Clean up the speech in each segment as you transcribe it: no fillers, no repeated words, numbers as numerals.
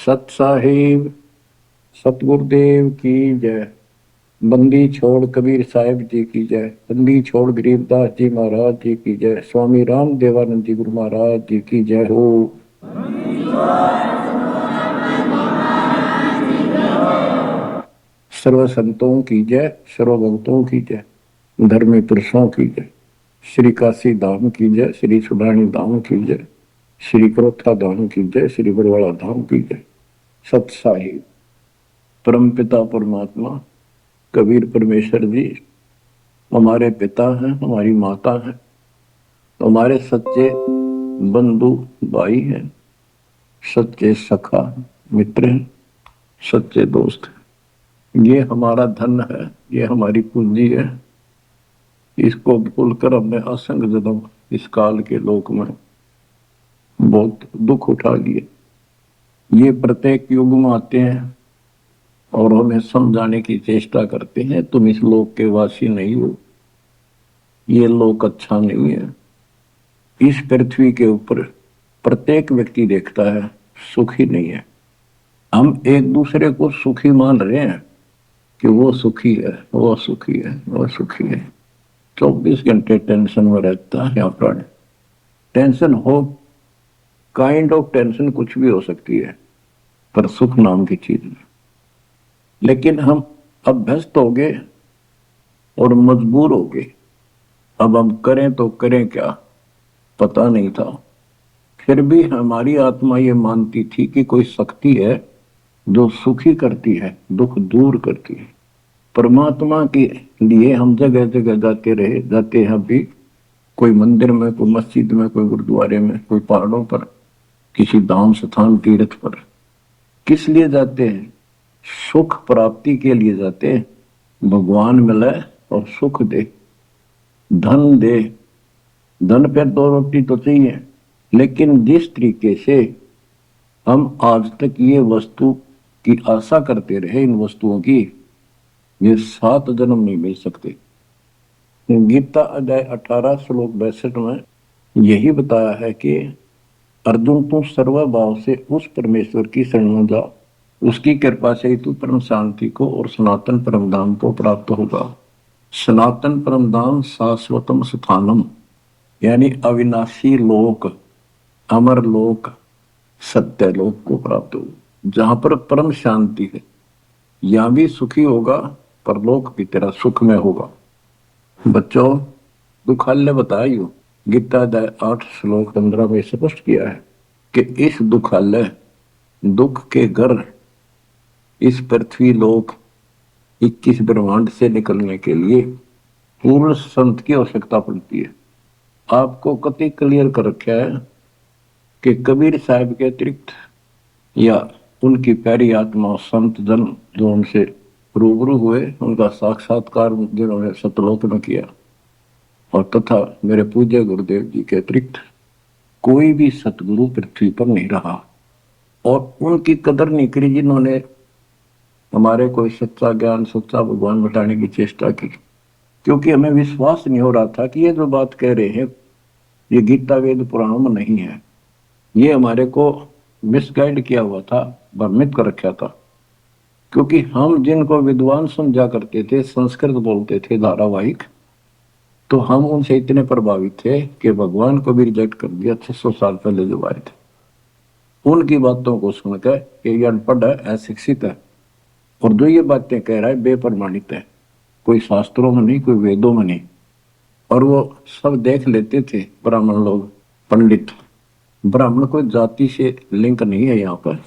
सत साहिब सतगुरुदेव की जय। बंदी छोड़ कबीर साहिब जी की जय। बंदी छोड़ गरीबदास जी महाराज जी की जय। स्वामी राम देवानंद जी गुरु महाराज जी की जय हो। सर्व संतों की जय, सर्व भक्तों की जय, धर्मी पुरुषों की जय। श्री काशी धाम की जय, श्री सुडानी धाम की जय, श्री क्रोथा धाम की जय, श्री बरवाड़ा धाम की जय। सत साहिब परम पिता परमात्मा कबीर परमेश्वर जी हमारे पिता हैं, हमारी माता है, हमारे सच्चे बंधु भाई हैं, सच्चे सखा मित्र हैं, सच्चे दोस्त हैं। ये हमारा धन है, ये हमारी पूंजी है। इसको भूलकर हमने असंग जन्म इस काल के लोक में बहुत दुख उठा लिए। ये प्रत्येक युग में आते हैं और हमें समझाने की चेष्टा करते हैं, तुम इस लोक के वासी नहीं हो, ये लोक अच्छा नहीं है। इस पृथ्वी के ऊपर प्रत्येक व्यक्ति देखता है सुखी नहीं है। हम एक दूसरे को सुखी मान रहे हैं कि वो सुखी है, वो सुखी है, वो सुखी है। 24 घंटे टेंशन में रहता है। यहाँ पर टेंशन हो, काइंड ऑफ टेंशन कुछ भी हो सकती है, पर सुख नाम की चीज नहीं। लेकिन हम अभ्यस्त हो गए और मजबूर हो गए। अब हम करें तो करें क्या, पता नहीं था। फिर भी हमारी आत्मा ये मानती थी कि कोई शक्ति है जो सुखी करती है, दुख दूर करती है। परमात्मा के लिए हम जगह जगह जाते रहे, जाते हैं अभी। कोई मंदिर में, कोई मस्जिद में, कोई गुरुद्वारे में, कोई पहाड़ों पर, किसी धाम स्थान तीर्थ पर। किस लिए जाते हैं? सुख प्राप्ति के लिए जाते हैं। भगवान मिले और सुख दे, धन दे। धन पे दो रोटी तो चाहिए, लेकिन जिस तरीके से हम आज तक ये वस्तु की आशा करते रहे, इन वस्तुओं की, ये 7 जन्म नहीं मिल सकते। गीता अध्याय 18 श्लोक 62 में यही बताया है कि अर्जुन तू सर्वभाव से उस परमेश्वर की शरण में जा, उसकी कृपा से तू परम शांति को और सनातन परम धाम को प्राप्त होगा। सनातन परम धाम शाश्वतम स्थानम, यानी अविनाशी लोक, अमर लोक, सत्य लोक को प्राप्त होगा, जहां पर परम शांति है। यहां भी सुखी होगा, पर लोक भी तेरा सुख में होगा। बच्चों, दुखालय बताया गीता 8 श्लोक 15 में स्पष्ट किया है कि इस दुखालय, दुख के घर, इस पृथ्वी लोक 21 ब्रह्मांड से निकलने के लिए पूर्ण संत की आवश्यकता पड़ती है। आपको कति क्लियर कर रखा है कि कबीर साहब के अतिरिक्त या उनकी प्यारी आत्मा संत जन जो उनसे रूबरू हुए, उनका साक्षात्कार जिन्होंने सतलोक में किया, और तथा मेरे पूज्य गुरुदेव जी के अतिरिक्त कोई भी सतगुरु पृथ्वी पर नहीं रहा। और उनकी कदर नहीं करी जिन्होंने हमारे कोई सच्चा ज्ञान, सच्चा भगवान बताने की चेष्टा की। क्योंकि हमें विश्वास नहीं हो रहा था कि ये जो बात कह रहे हैं ये गीता वेद पुराणों में नहीं है। ये हमारे को मिसगाइड किया हुआ था, भ्रमित कर रखा था। क्योंकि हम जिनको विद्वान समझा करते थे, संस्कृत बोलते थे धारावाहिक, तो हम उनसे इतने प्रभावित थे कि भगवान को भी रिजेक्ट कर दिया 600 साल पहले जो आए थे। उनकी बातों को सुनकर कि ये अनपढ़ है, अशिक्षित है, और जो ये बातें कह रहा है बेप्रमाणित है, कोई शास्त्रों में नहीं, कोई वेदों में नहीं। और वो सब देख लेते थे ब्राह्मण लोग, पंडित। ब्राह्मण कोई जाति से लिंक नहीं है। यहाँ पर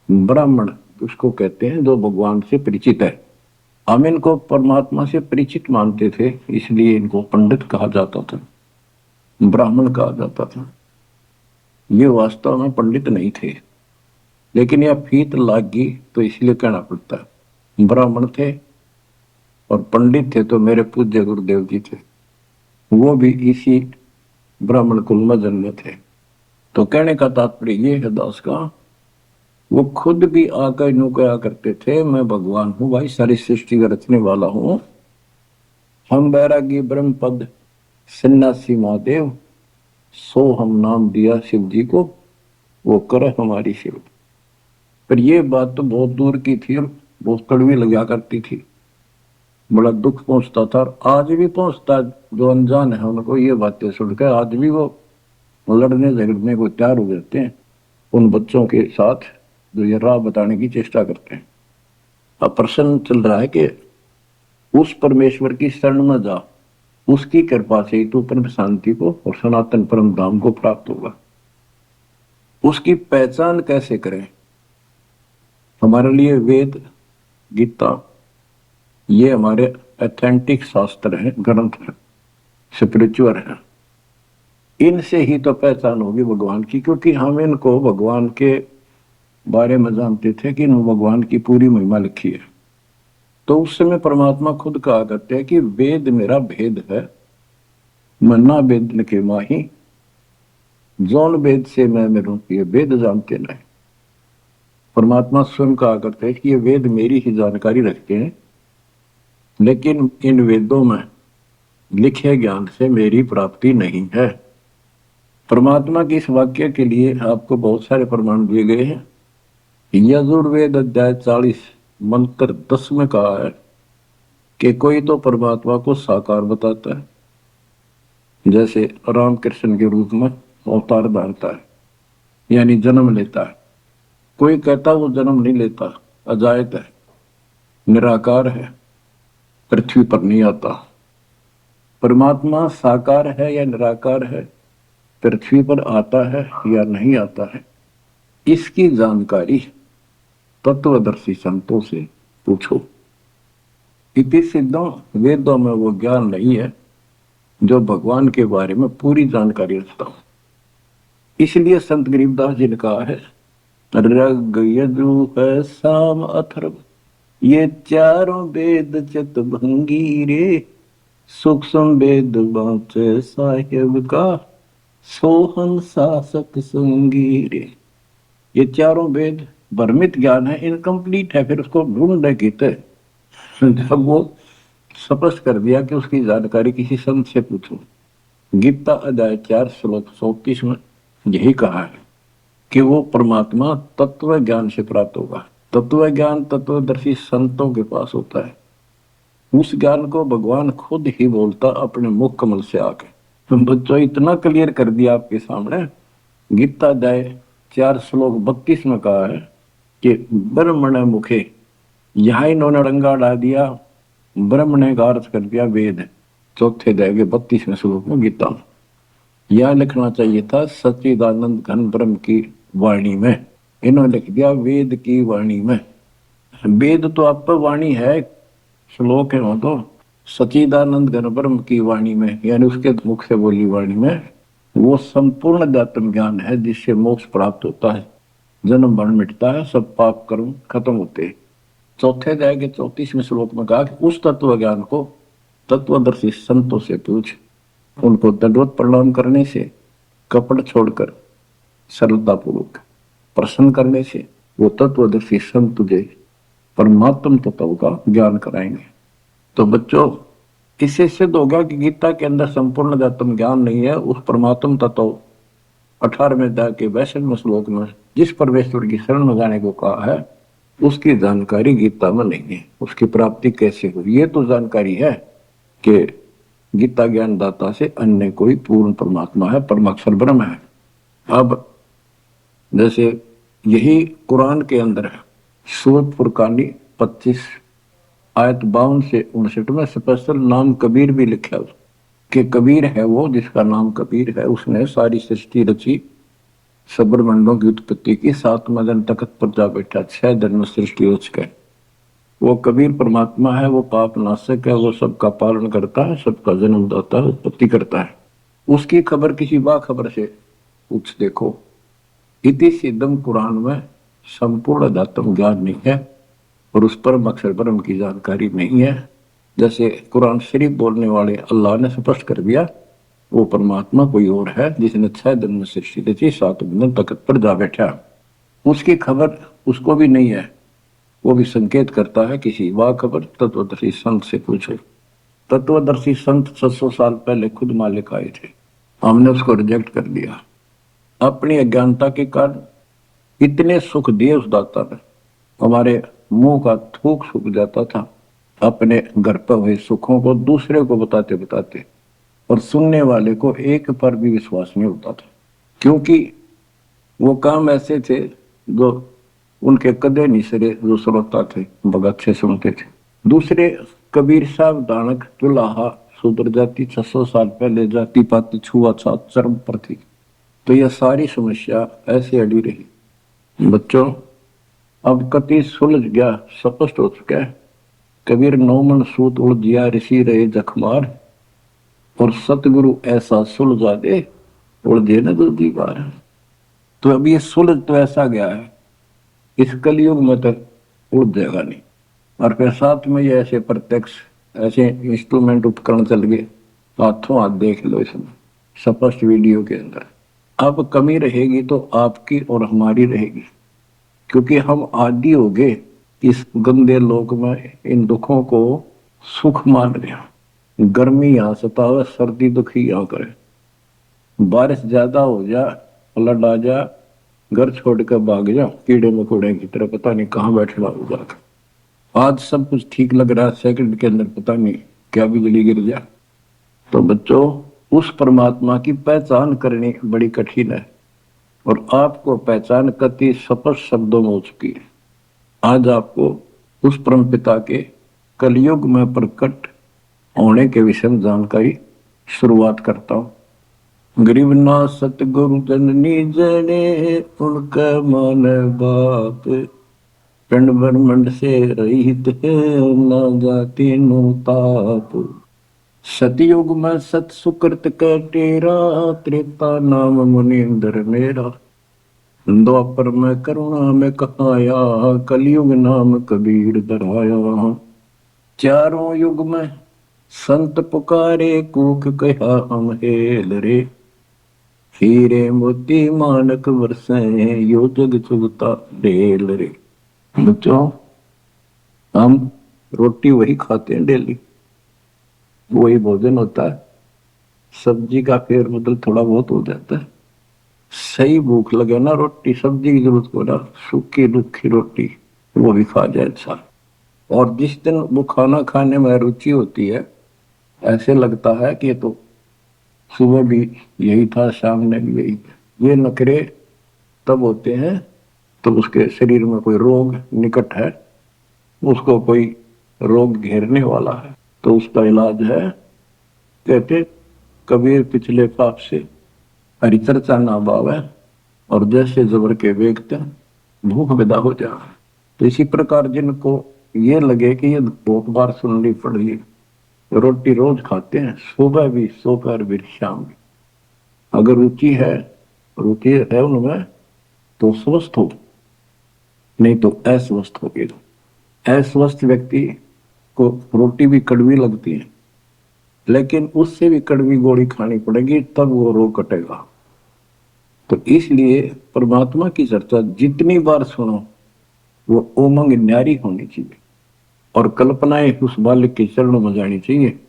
ब्राह्मण उसको कहते हैं जो भगवान से परिचित है। हम इनको परमात्मा से परिचित मानते थे, इसलिए इनको पंडित कहा जाता था, ब्राह्मण कहा जाता था। ये वास्तव में पंडित नहीं थे, लेकिन यह फीत लाग गई तो इसलिए कहना पड़ता है। ब्राह्मण थे और पंडित थे तो मेरे पूज्य गुरुदेव जी थे, वो भी इसी ब्राह्मण कुल में जन्मे थे। तो कहने का तात्पर्य ये है दास का, वो खुद भी आकर यूं कहा करते थे, मैं भगवान हूं भाई, सारी सृष्टि का रचने वाला हूं। हम बैरागी ब्रह्म पद सन्यासी महादेव, सो हम नाम दिया शिव जी को, वो करे हमारी सेवा। पर ये बात तो बहुत दूर की थी और बहुत कड़वी लगा करती थी, बड़ा दुख पहुंचता था और आज भी पहुंचता है। जो अनजान है उनको ये बातें सुनकर आज भी वो लड़ने झगड़ने को तैयार हो जाते हैं उन बच्चों के साथ जो ये राह बताने की चेष्टा करते हैं। अब प्रश्न चल रहा है कि उस परमेश्वर की शरण में जा, उसकी कृपा से तू परम शांति को और सनातन परम धाम को प्राप्त होगा। उसकी पहचान कैसे करें? हमारे लिए वेद, गीता, ये हमारे ऑथेंटिक शास्त्र हैं, ग्रंथ हैं, स्पिरिचुअल हैं। इनसे ही तो पहचान होगी भगवान की, क्योंकि हम इनको भगवान के बारे में जानते थे कि इन भगवान की पूरी महिमा लिखी है। तो उस समय परमात्मा खुद कहा करते हैं कि वेद मेरा भेद है, मन्ना वेद के माही, जौन वेद से मैं मेरू ये वेद जानते नहीं। परमात्मा स्वयं कहा करते हैं कि ये वेद मेरी ही जानकारी रखते हैं, लेकिन इन वेदों में लिखे ज्ञान से मेरी प्राप्ति नहीं है। परमात्मा के इस वाक्य के लिए आपको बहुत सारे प्रमाण दिए गए हैं। यजुर्वेद अध्याय 40 मंत्र 10 में कहा है कि कोई तो परमात्मा को साकार बताता है, जैसे रामकृष्ण के रूप में अवतार धारता है, यानी जन्म लेता है। कोई कहता वो जन्म नहीं लेता, अजायत है, निराकार है, पृथ्वी पर नहीं आता। परमात्मा साकार है या निराकार है, पृथ्वी पर आता है या नहीं आता है, इसकी जानकारी तत्वदर्शी संतों से पूछो। इति सिद्धम, वेदों में वो ज्ञान नहीं है जो भगवान के बारे में पूरी जानकारी रखता हूं। इसलिए संत गरीबदास जी ने कहा है, ऋग यजुः साम अथर्व, ये चारों वेद चितभंगी रे, सूक्ष्म वेद बाँचे साहिब का, सोहन शासक संगी रे। ये चारों वेद भ्रमित ज्ञान है, इनकम्प्लीट है, फिर उसको ढूंढने की थे। जब वो स्पष्ट कर दिया कि उसकी जानकारी किसी संत से पूछो। गीता अध्याय 4 श्लोक 34 में यही कहा है कि वो परमात्मा तत्व ज्ञान से प्राप्त होगा। तत्व ज्ञान तत्वदर्शी संतों के पास होता है। उस ज्ञान को भगवान खुद ही बोलता अपने मुख कमल से आके। तो बच्चों इतना क्लियर कर दिया आपके सामने। गीता अध्याय 4 श्लोक 32 में कहा है कि ब्रह्मण मुखे, यहां इन्होंने रंगा डाल दिया, ब्रह्म ने का अर्थ कर दिया वेद। चौथे अध्याय के 32वें श्लोक में गीता में यह लिखना चाहिए था सच्चिदानंद घन ब्रह्म की वाणी में, इन्होंने लिख दिया वेद की वाणी में। वेद तो आप पर वाणी है, श्लोक है वो तो। सच्चिदानंद घन ब्रह्म की वाणी में, यानी उसके मुख से बोली वाणी में, वो संपूर्ण अध्यात्म ज्ञान है जिससे मोक्ष प्राप्त होता है, जन्म मरण मिटता है, सब पाप कर्म खत्म होते हैं। चौथे अध्याय के 34वें श्लोक में कहा कि उस तत्व ज्ञान को तत्वदर्शी संतों से पूछ। उनको दंडवत प्रणाम करने से, कपट छोड़कर सरलतापूर्वक प्रसन्न करने से वो तत्वदर्शी संत तुझे परमात्म तत्व का ज्ञान कराएंगे। तो बच्चों, इससे सिद्ध होगा कि गीता के अंदर संपूर्ण अध्यात्म ज्ञान नहीं है। उस परमात्म तत्व 18वें अध्याय के 62वें श्लोक में जिस परमेश्वर की शरण में जाने को कहा है, उसकी जानकारी गीता में नहीं है। उसकी प्राप्ति कैसे हुई, ये तो जानकारी है कि गीता ज्ञान दाता से अन्य कोई पूर्ण परमात्मा है, परमाक्षर ब्रह्म है। अब जैसे यही कुरान के अंदर है, सूरत फुरकानी 25 आयत 52 से 59 में स्पेशल नाम कबीर भी लिखा है कि कबीर है वो जिसका नाम कबीर है, उसने सारी सृष्टि रची, सब्रमंडों की उत्पत्ति की, 7वां दिन तख्त पर जा बैठा, 6 दिन में सृष्टि रच गए। वो कबीर परमात्मा है, वो पाप नाशक है, वो सबका पालन करता है, सबका जन्म दाता है, उत्पत्ति करता है। उसकी खबर किसी बाखबर से पूछ देखो। इति सिद्धम, कुरान में संपूर्ण अध्यात्म ज्ञान नहीं है और उस परम अक्षर ब्रह्म की जानकारी नहीं है। जैसे कुरान शरीफ बोलने वाले अल्लाह ने स्पष्ट कर दिया, वो परमात्मा कोई और है जिसने 6 दिन में सृष्टि रची, 7वें दिन तख्त पर जा बैठा। उसकी खबर उसको भी नहीं है, वो भी संकेत करता है किसी बाखबर तत्वदर्शी संत से पूछो। तत्वदर्शी संत 700 साल पहले खुद मालिक आए थे, हमने उसको रिजेक्ट कर दिया। अपनी अज्ञानता के कारण इतने सुख दिए उस दाता ने, हमारे मुंह का थूक सूख जाता था अपने घर पर हुए सुखों को दूसरे को बताते बताते, और सुनने वाले को एक पर भी विश्वास नहीं होता था, क्योंकि वो काम ऐसे थे जो उनके कदे नहीं सरे, जो श्रोता थे बहुत अच्छे सुनते थे। दूसरे कबीर साहब दानक तुलाहा सुधर जाती 600 साल पहले जाति पाति छुआछूत चरम पर थी। तो यह सारी समस्या ऐसे अड़ी रही। बच्चों, अब कति सुलझ गया, स्पष्ट हो चुका है। कबीर नौमन सूत उलझिया ऋषि रहे जखमार, और सतगुरु ऐसा सुलझा दे उलझे न दूसरी बार। तो अब ये सुलझ तो ऐसा गया है, इस कलयुग में तक उलझ जाएगा नहीं। और फिर साथ में ये ऐसे प्रत्यक्ष ऐसे इंस्ट्रूमेंट उपकरण चल गए, हाथों हाथ देख लो इसमें स्पष्ट वीडियो के अंदर। अब कमी रहेगी तो आपकी और हमारी रहेगी, क्योंकि हम आदी हो गए इस गंदे लोक में इन दुखों को सुख मान रहे हैं। गर्मी यहाँ सतावे, सर्दी दुखी यहाँ करे, बारिश ज्यादा हो जा, फ्लड आ जा, घर छोड़ कर भाग जा कीड़े मकोड़े की तरह, पता नहीं कहाँ बैठना होगा। आज सब कुछ ठीक लग रहा है, सेकंड के अंदर पता नहीं क्या बिजली गिर जा। तो बच्चों, उस परमात्मा की पहचान करनी बड़ी कठिन है, और आपको पहचान कति स्पष्ट शब्दों में हो चुकी है। आज आपको उस परम पिता के कलयुग में प्रकट होने के विषय में जानकारी शुरुआत करता हूं। गरीब ना सतगुरु जननी जने, उनका मन बाप, पिंड ब्रह्मंड से रहित है, ना जाति नो ताप। सतयुग में सत सुकृत का तेरा, त्रेता नाम मुनिंदर मेरा, द्वापर में करुणा में कहाया, कलयुग नाम कबीर दराया। चारों युग में संत पुकारे, कूक कहा हम हेल रे, हीरे मोती मानक वर्षे, यो जग चुगता ढेल रे। बच्चों, हम रोटी वही खाते हैं डेली, वही भोजन होता है, सब्जी का फेर बदल थोड़ा बहुत हो जाता है। सही भूख लगे ना, रोटी सब्जी की जरूरत को ना, सूखी रुखी रोटी वो भी खा जाए इंसान। और जिस दिन वो खाना खाने में रुचि होती है, ऐसे लगता है कि ये तो सुबह भी यही था, शाम ने भी यही। ये नखरे तब होते हैं तो उसके शरीर में कोई रोग निकट है, उसको कोई रोग घेरने वाला है। तो उसका इलाज है, कहते कबीर पिछले पाप से हरिचर्चा ना भावे, और जैसे जबर के वेगते भूख विदा हो जा। तो इसी प्रकार जिनको ये लगे कि ये बहुत बार सुननी पड़ रही, रोटी रोज खाते हैं, सुबह भी दोपहर भी शाम भी, अगर रुचि है उनमें तो स्वस्थ हो, नहीं तो अस्वस्थ हो गए। अस्वस्थ व्यक्ति को रोटी भी कड़वी लगती है, लेकिन उससे भी कड़वी गोली खानी पड़ेगी, तब वो रोग कटेगा। तो इसलिए परमात्मा की चर्चा जितनी बार सुनो वो उमंग न्यारी होनी चाहिए, और कल्पनाएं उस बालक के चरणों में जानी चाहिए।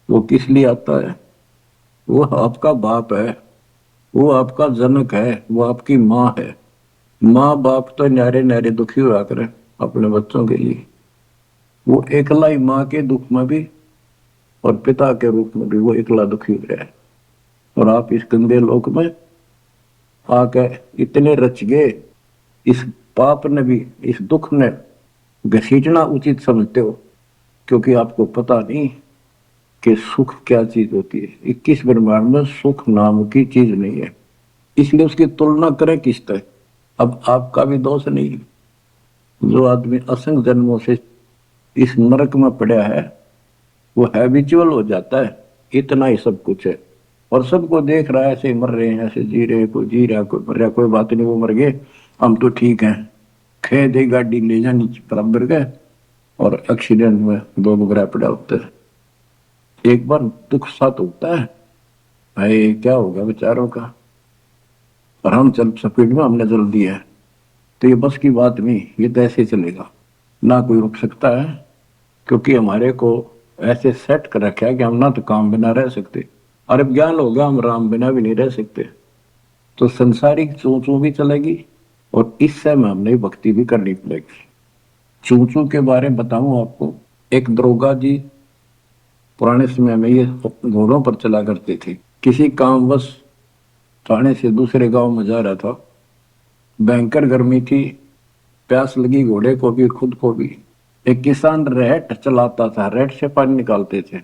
वो किस लिए आता है? वो आपका बाप है, वो आपका जनक है, वो आपकी माँ है। माँ बाप तो न्यारे न्यारे दुखी हुआ करे अपने बच्चों के लिए, वो एकला ही माँ के दुख में भी और पिता के रूप में भी वो एकला दुखी हो रहा है। और आप इस गंदे लोक में आके इतने रच गए, इस पाप ने भी, इस दुख ने घसीटना उचित समझते हो, क्योंकि आपको पता नहीं कि सुख क्या चीज होती है। 21 ब्रह्मांड में सुख नाम की चीज नहीं है, इसलिए उसकी तुलना करें किससे? अब आपका भी दोष नहीं, जो आदमी असंख्य जन्मों से इस नरक में पड़ा है वो हैबिचुअल हो जाता है, इतना ही सब कुछ है। और सबको देख रहा है, ऐसे मर रहे हैं, ऐसे जी रहे, कोई जी रहा, कोई मर रहा, कोई बात नहीं, वो मर गए, हम तो ठीक हैं। खे दे गाड़ी ले जानी बराबर गए, और एक्सीडेंट में दो बगरा पड़ा होता है। एक बार दुख साथ होता है, भाई क्या होगा बेचारों का, और हम चल स्पीड में हमने जल दिया है, तो ये बस की बात नहीं, ये तो ऐसे चलेगा, ना कोई रुक सकता है, क्योंकि हमारे को ऐसे सेट कर रखा है कि हम ना तो काम बिना रह सकते, और अब ज्ञान होगा हम राम बिना भी नहीं रह सकते। तो संसारिक सोचों भी चलेगी, और इस समय हमने भक्ति भी करनी पड़ेगी। चूचू के बारे में बताऊं आपको। एक दरोगा जी पुराने समय में ये घोड़ों पर चला करते थे। किसी कामवश थाने से दूसरे गांव में जा रहा था। भयंकर गर्मी थी, प्यास लगी घोड़े को भी खुद को भी। एक किसान रहट चलाता था, रहट से पानी निकालते थे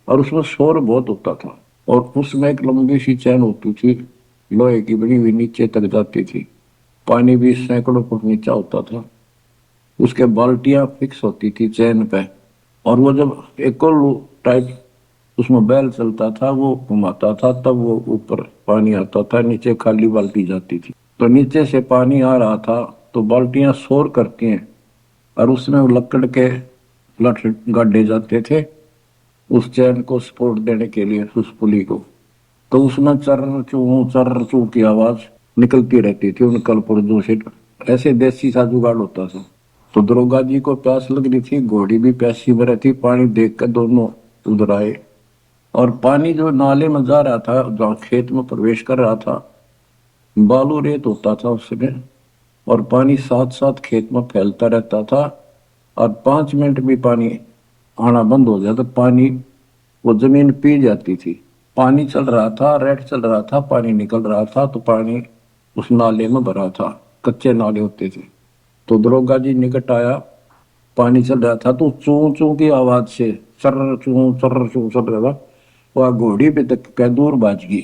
और उसमें शोर बहुत होता था। और उसमें एक लंबी सी चैन होती थी, लोहे की बनी हुई, नीचे तक जाती थी। पानी भी सैकड़ों फुट नीचा होता था। उसके बाल्टियां फिक्स होती थी चैन पे। और वो जब एक टाइप उसमें बैल चलता था, वो घुमाता था, तब वो ऊपर पानी आता था, नीचे खाली बाल्टी जाती थी। तो नीचे से पानी आ रहा था तो बाल्टियां शोर करती हैं और उसमें वो लकड़ के लठ गाड़े जाते थे उस चैन को सपोर्ट देने के लिए, उस पुली को। तो उसमें चर्र चू की आवाज निकलती रहती थी उन कल पुर्जों से। ऐसे देसी सा जुगाड़ होता था। तो दरोगा जी को प्यास लग रही थी, घोड़ी भी प्यासी भरी थी। पानी देख कर दोनों उधर आए और पानी जो नाले में जा रहा था, जहाँ खेत में प्रवेश कर रहा था, बालू रेत होता था उस समय। और पानी साथ साथ खेत में फैलता रहता था। और 5 मिनट भी पानी आना बंद हो जाता, पानी वो जमीन पी जाती थी। पानी चल रहा था, रेड चल रहा था, पानी निकल रहा था, तो पानी उस नाले में भरा था। कच्चे नाले होते थे। तो दरोगा जी निकट आया, पानी चल रहा था, तो चू चू की आवाज से चर्र चू चल रहा था। वह घोड़ी पे तक कै दूर बाज गई।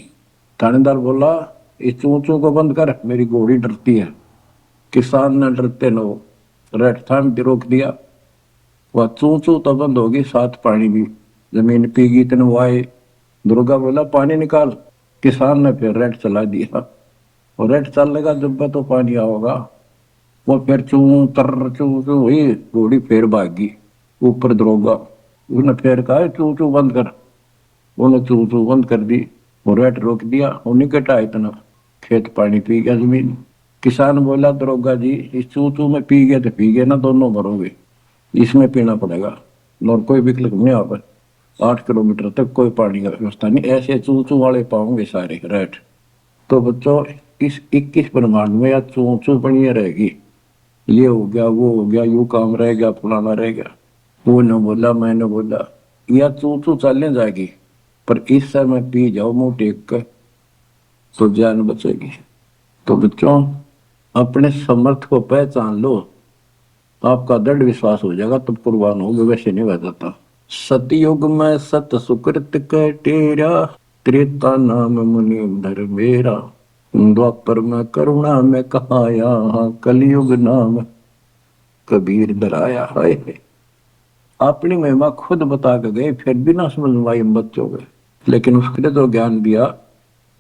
थानेदार बोला, इस चू चू को बंद कर, मेरी घोड़ी डरती है। किसान ने डरते न रेड थाम के रोक दिया। वह चू चू तो बंद होगी, साथ पानी भी जमीन पीगी। तेन वाए दुर्गा बोला, पानी निकाल। किसान ने फिर रेड चला दिया और रेड चलने जब तो पानी आओगा। वो फिर चू चू हुई, घोड़ी फिर भागी ऊपर। दरोगा उसने फिर कहा, चू चू बंद कर। उन्होंने चू चू बंद कर दी और रेड रोक दिया। वो निकट आया, इतना खेत पानी पी गया जमीन। किसान बोला, दरोगा जी इस चू चू में पी गए तो पी गए ना, दोनों मरोगे, इसमें पीना पड़ेगा। और कोई विकल्प नहीं। आप 8 किलोमीटर तक कोई पानी का व्यवस्था नहीं, ऐसे चू चू वाले पाओगे सारे रेट। तो बच्चों, इस 21 ब्रह्मांड में या चू चू बनिए रहेगी। ये हो गया, वो हो गया, यू काम रह गया, फलाना रह गया। वो न बोला, मैंने बोला, या चू चू चलने जाएगी। पर इस समय पी जाओ मुंह टेक कर, तो जान बचेगी। तो बच्चों, अपने समर्थ को पहचान लो, आपका दृढ़ विश्वास हो जाएगा, तब कुर्बान होगे, वैसे नहीं रह जाता। सतयुग में सत सुकृत के तेरा, त्रेता नाम मुनि धर मेरा, द्वापर में करुणा में कहाया, कलयुग नाम कबीर धराया है। अपनी महिमा खुद बता के गए, फिर भी ना समझ में आई बच्चों गए। लेकिन उसके जो ज्ञान दिया,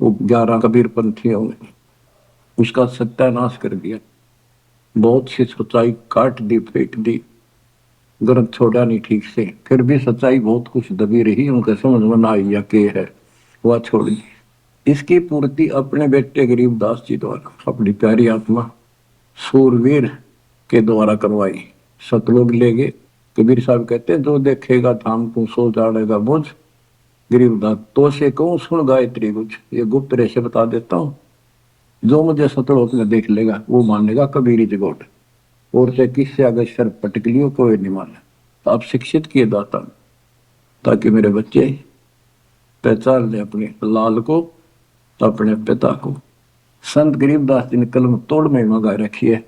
वो 11 कबीर पंथियों ने उसका सत्यानाश कर दिया। बहुत सी सच्चाई काट दी, फेंक दी, ग्रंथ छोड़ा नहीं ठीक से। फिर भी सच्चाई बहुत कुछ दबी रही, उनके समझ में ना आई या के है, वह छोड़ दी। इसकी पूर्ति अपने बेटे गरीबदास जी द्वारा, अपनी प्यारी आत्मा सूरवीर के द्वारा करवाई। सतलोक ले गए। कबीर साहब कहते हैं, जो देखेगा धाम को सो जानेगा बुझ। गरीबदास, तो से कहूं सुन गायत्री कुछ, ये गुप्त रहस्य बता देता हूं। जो मुझे सतलोक में देख लेगा वो मानेगा कबीरी जगोट, और से किससे अगर सर पटक लियो कोई नहीं माने। तो आप शिक्षित किए दाता, ताकि मेरे बच्चे पहचान ले अपने लाल को, अपने पिता को। संत गरीबदास जी ने कलम तोड़ में मंगा रखी है।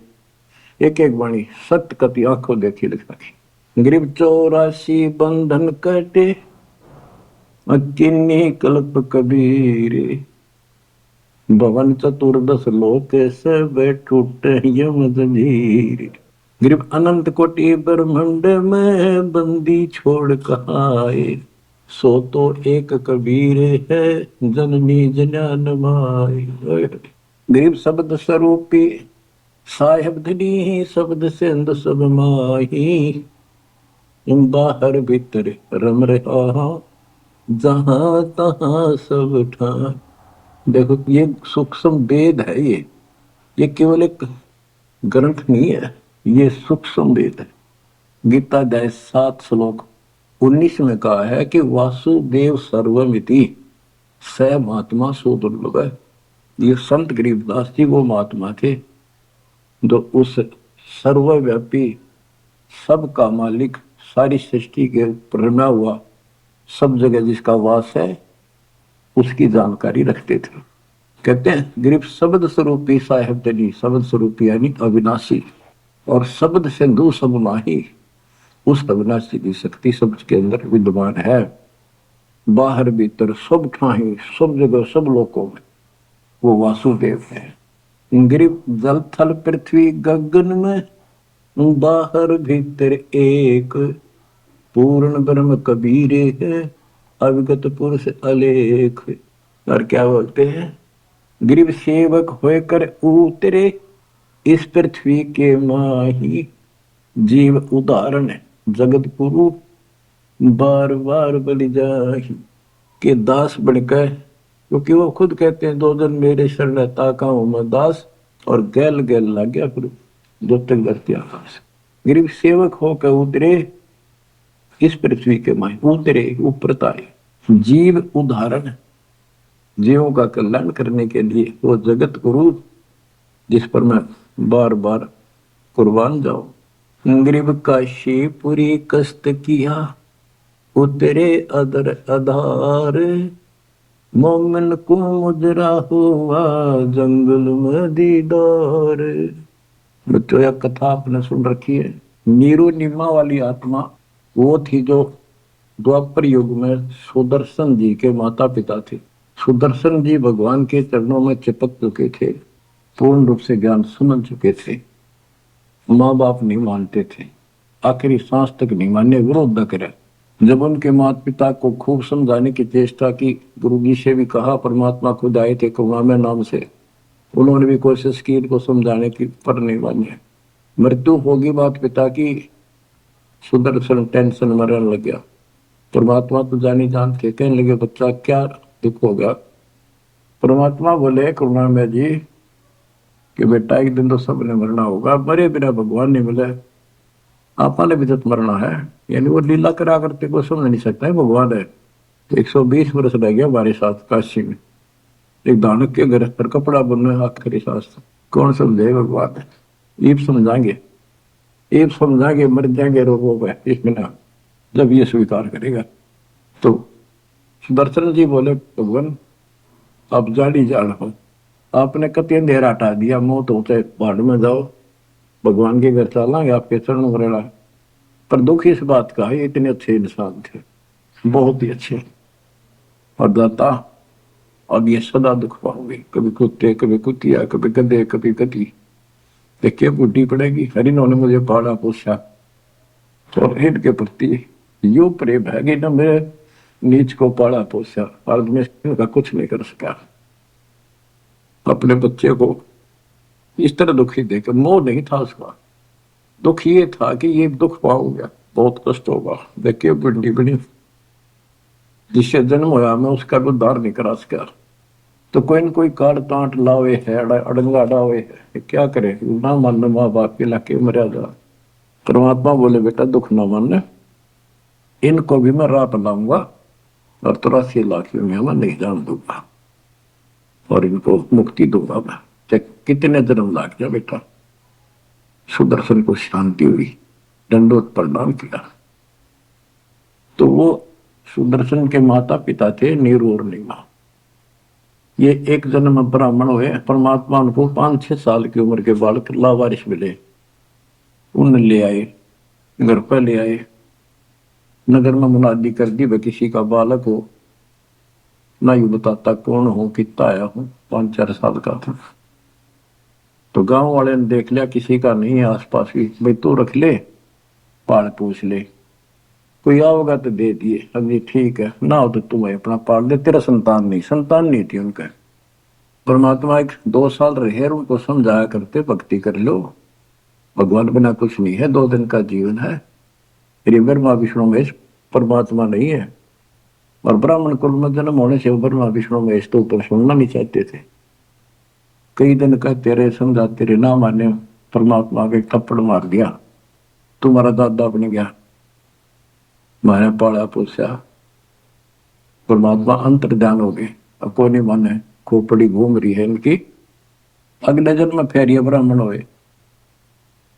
एक एक वाणी सत्य कति आंखों देखी लिख रखी। गरीब 84 बंधन कटे, अकिन्नी कल्प कबीर, भवन चतुर्दश लोक से टूटे यम जंजीर। गरीब अनंत कोटि ब्रह्मांड में बंदी छोड़ कहाए, सो तो एक कबीर है जननी जन्यान माई। गरीब शब्द स्वरूपी साहेब धनी, शब्द सिंध सब माही, बाहर भीतर रम रहा, जहां तहां सब ठाई। देखो, ये सूक्ष्म वेद है। ये केवल एक ग्रंथ नहीं है, ये सूक्ष्म वेद है। गीता अध्याय 7 श्लोक 19 में कहा है कि वासुदेव सर्वमिति, स महात्मा सो दुर्लभ है। ये संत गरीबदास जी वो महात्मा थे जो उस सर्वव्यापी सबका मालिक, सारी सृष्टि के ऊपर रमा हुआ, सब जगह जिसका वास है, उसकी जानकारी रखते थे। कहते हैं गिरफ्त शब्द स्वरूपी साहेब तेरी, शब्द स्वरूपी यानी अविनाशी, और शब्द सिंधु सब माही, उस अविनाशी की शक्ति शब्द के अंदर विद्यमान है। बाहर भीतर सब ठाही, सब जगह सब लोकों में वो वासुदेव है। गिरफ्त जल थल पृथ्वी गगन में, बाहर भीतर एक, पूर्ण ब्रह्म कबीर है, अविगत पुरुष अलेख। और क्या बोलते हैं, गरीब सेवक होकर उतरे इस पृथ्वी के माही, जीव उदाहरण जगत गुरु बार बार बलि जाही, के दास बनकर, क्योंकि वो खुद कहते हैं दो दिन मेरे शरण ताका हूं मैं दास, और गैल गैल लग गया फिर जो तक धरती आकाश। गरीब सेवक होकर उतरे इस पृथ्वी के माही, उतरे ऊपर तारे, जीव उदाहरण, जीवों का कल्याण करने के लिए वो जगत गुरु जिस पर मैं बार बार कुर्बान जाऊं। गरीब काशीपुरी कष्ट किया, उतरे अदर आधार, मोमिन को मुजरा हुआ जंगल में दीदार। बच्चों यह कथा आपने सुन रखी है। नीरू निमा वाली आत्मा वो थी जो द्वापर युग में सुदर्शन जी के माता पिता थे। सुदर्शन जी भगवान के चरणों में चिपक चुके थे, पूर्ण रूप से ज्ञान समझ चुके थे। माँ बाप नहीं मानते थे, आखिरी सांस तक नहीं माने, विरोध न करे। जब उनके माता पिता को खूब समझाने की चेष्टा की, गुरु जी से भी कहा, परमात्मा खुद आए थे करुणामय नाम से, उन्होंने भी कोशिश की इनको समझाने की, पर नहीं माने। मृत्यु होगी माता पिता की, सुदर्शन टेंशन मरने लग गया। परमात्मा तो जानी जान के कहने लगे बच्चा क्या दुख हो गया। परमात्मा बोले करुणामय जी कि बेटा एक दिन तो सबने मरना होगा, मरे बिना भगवान नहीं मिले, आपने भी तो मरना है। यानी वो लीला करा करते को समझ नहीं सकता है भगवान है। 120 वर्ष रह गया हमारे साथ काशी में, एक दानक के घर पर कपड़ा बुनना आखिरी सांस, कौन समझे भगवान है। ईब समझाएंगे, ईब समझाएंगे, मर जाएंगे रोगों में इस बिना, जब ये स्वीकार करेगा। तो सुदर्शन जी बोले भगवान आप जानी जान हो, आपने कति अंधेरा हटा दिया, मौत होते पहाड़ में जाओ, भगवान के घर चलांगे आपके चरण वरेला। पर दुख इस बात का है ये इतने अच्छे इंसान थे, बहुत ही अच्छे, और दाता अब ये सदा दुख पाओगे, कभी कुत्ते कभी कुतिया कभी गधे कभी गधी, देखिए बुढ़ी पड़ेगी। हरिनों ने मुझे पाला पोसा, और हिट के प्रति यो प्रेम है कि न मेरे नीच को पाला पोसा, और मैं इनका कुछ नहीं कर सका। अपने बच्चे को इस तरह दुखी देकर, मोह नहीं था उसका, दुख ये था कि ये दुख पाऊंगा, बहुत कष्ट होगा। देखिए बुढ़ी बड़ी, जिससे जन्म होया मैं उसका भी उद्धार नहीं करा सका, तो कोई न कोई काट तांट लावे है, अड़ंगा डावे है, क्या करे, ना मान माँ बाप के लाके मर्यादा। परमात्मा बोले बेटा दुख ना मान, इनको भी मैं राह लाऊंगा, और 83 लाख में मैं नहीं जान दूंगा, और इनको मुक्ति दूंगा मैं, चाहे कितने जन्म लाग जाए बेटा। सुदर्शन को शांति हुई, दंडोत प्रणाम किया। तो वो सुदर्शन के माता पिता थे नीरू और नीमा। ये एक जन्म ब्राह्मण हुए, परमात्मा उनको 5-6 साल की उम्र के बालक लावारिश मिले, उन ले आए, घर पर ले आए, नगर में मुनादी कर दी वह किसी का बालक हो, ना यू बताता कौन हो कितना आया हूं, 5-4 साल का था। तो गांव वाले ने देख लिया किसी का नहीं है आसपास भी, भाई तू रख ले, पाल पूछ ले, कोई आओगा तो दे दिए, अभी ठीक है, ना हो तो तुम्हें अपना पाल दे, तेरा संतान नहीं थी उनका। परमात्मा 1-2 साल रहे, उनको समझाया करते भक्ति कर लो, भगवान बिना कुछ नहीं है, 2 दिन का जीवन है, ब्रह्मा विष्णु महेश परमात्मा नहीं है। और ब्राह्मण कुल में जन्म होने से ब्रह्मा विष्णु महेश तो ऊपर सुनना नहीं चाहते थे। कई दिन का तेरे समझा, तेरे ना माने, परमात्मा के थप्पड़ मार दिया, तुम्हारा दादा बन गया, मैंने पाला पूछा। परमात्मा अंतर ध्यान हो गए, अब कोई नहीं माने, खोपड़ी घूम रही है इनकी, अगले जन्म में फिर ये ब्राह्मण हुए।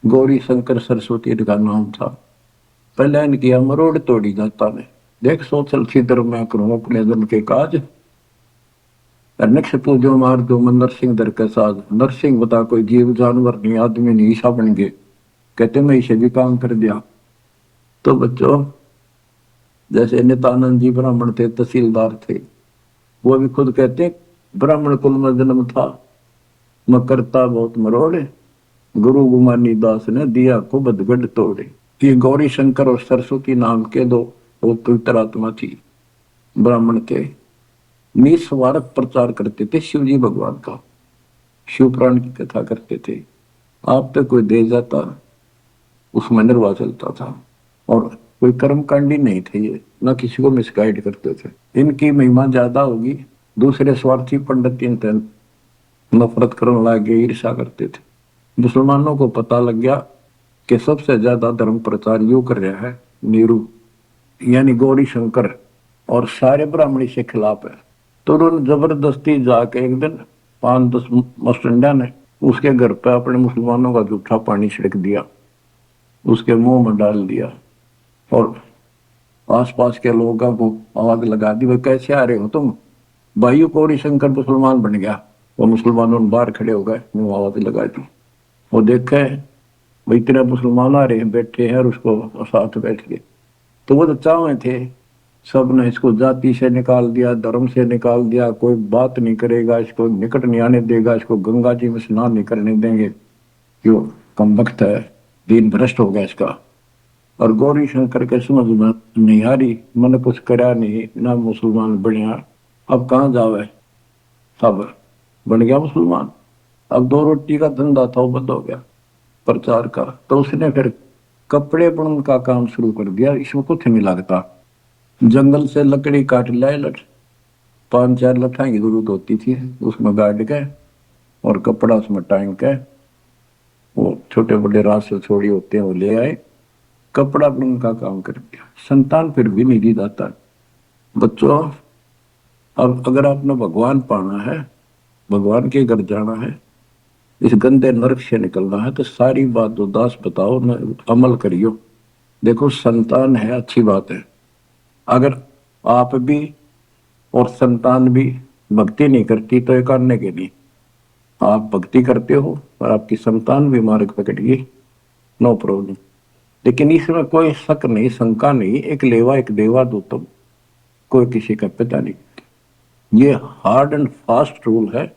गौरी शंकर सरस्वती इनका नाम था। पहले इनकी मरोड़ तोड़ी जाता ने, देख सोचल छिद्र मैं करूं अपने धन के काज, नक्ष पूजो मार दो मन नरसिंह दर के साथ। नरसिंह बता कोई जीव जानवर नहीं, आदमी नहीं, ईसा बन गए। कहते मैं इसे भी काम कर दिया। तो बच्चों जैसे नित्यानंद जी ब्राह्मण थे, तहसीलदार थे, वो भी खुद कहते ब्राह्मण कुल में जन्म था, मैं करता बहुत मरोड़े, गुरु गुमानी दास ने दिया को बदगढ़ तोड़े। ये गौरी शंकर और सरस्वती नाम के दो वो पवित्र आत्मा थी, ब्राह्मण थे, निस्वार्थ प्रचार करते थे शिव जी भगवान का, शिव पुराण की कथा करते थे। आप पे कोई दे जाता उसमें निर्वाह चलता था, और कोई कर्मकांडी नहीं थे ये, न किसी को मिसगाइड करते थे। इनकी महिमा ज्यादा होगी, दूसरे स्वार्थी पंडित इनसे नफरत करने लगे, ईर्षा करते थे। मुसलमानों को पता लग गया कि सबसे ज्यादा धर्म प्रचार यू कर रहा है नीरू यानी गौरी शंकर, और सारे ब्राह्मणी से खिलाफ है। तो उन्होंने जबरदस्ती जाके एक दिन 5-10 मस्टंडा ने उसके घर पे अपने मुसलमानों का जूठा पानी छिड़क दिया, उसके मुंह में डाल दिया, और आसपास के लोगों को आवाज लगा दी, भाई कैसे आ रहे हो तुम, भाइयों गौरी शंकर मुसलमान बन गया। वो मुसलमानों ने बाहर खड़े हो गए, मुंह आवाज लगा दी। वो देखे भाई इतने मुसलमान आ रहे हैं, बैठे हैं और उसको साथ बैठ के, तो वो तो चाहे थे, सब ने इसको जाति से निकाल दिया, धर्म से निकाल दिया, कोई बात नहीं करेगा, इसको निकट नहीं आने देगा, इसको गंगा जी में स्नान नहीं करने देंगे, क्यों कम वक्त है, दीन भ्रष्ट हो गया इसका। और गौरी शंकर के समझ में नहीं आ रही, मैंने कुछ करा नहीं ना, मुसलमान बढ़िया, अब कहाँ जावे, सब बन गया मुसलमान। अब 2 रोटी का धंधा था वो बंद हो गया प्रचार का, तो उसने फिर कपड़े बुनने का काम शुरू कर दिया। इसमें कुछ नहीं लगता, जंगल से लकड़ी काट लाए, 5-4 लठाई की जरूरत होती थी, उसमें गाड़ के और कपड़ा उसमें टांग के, वो छोटे बड़े रास से छोड़ी होते हैं वो ले आए, कपड़ा बुनने का काम कर दिया। संतान फिर भी नहीं दी जाता। बच्चों अब अगर आपने भगवान पाना है, भगवान के घर जाना है, इस गंदे नरक से निकलना है, तो सारी बात उदास बताओ न, अमल करियो। देखो संतान है अच्छी बात है, अगर आप भी और संतान भी भक्ति नहीं करती तो एक करने के लिए आप भक्ति करते हो और आपकी संतान भी मार्ग पकड़ गई, नो प्रॉब्लम। लेकिन इसमें कोई शक नहीं, शंका नहीं, एक लेवा एक देवा दो तुम, कोई किसी का पिता नहीं। ये हार्ड एंड फास्ट रूल है,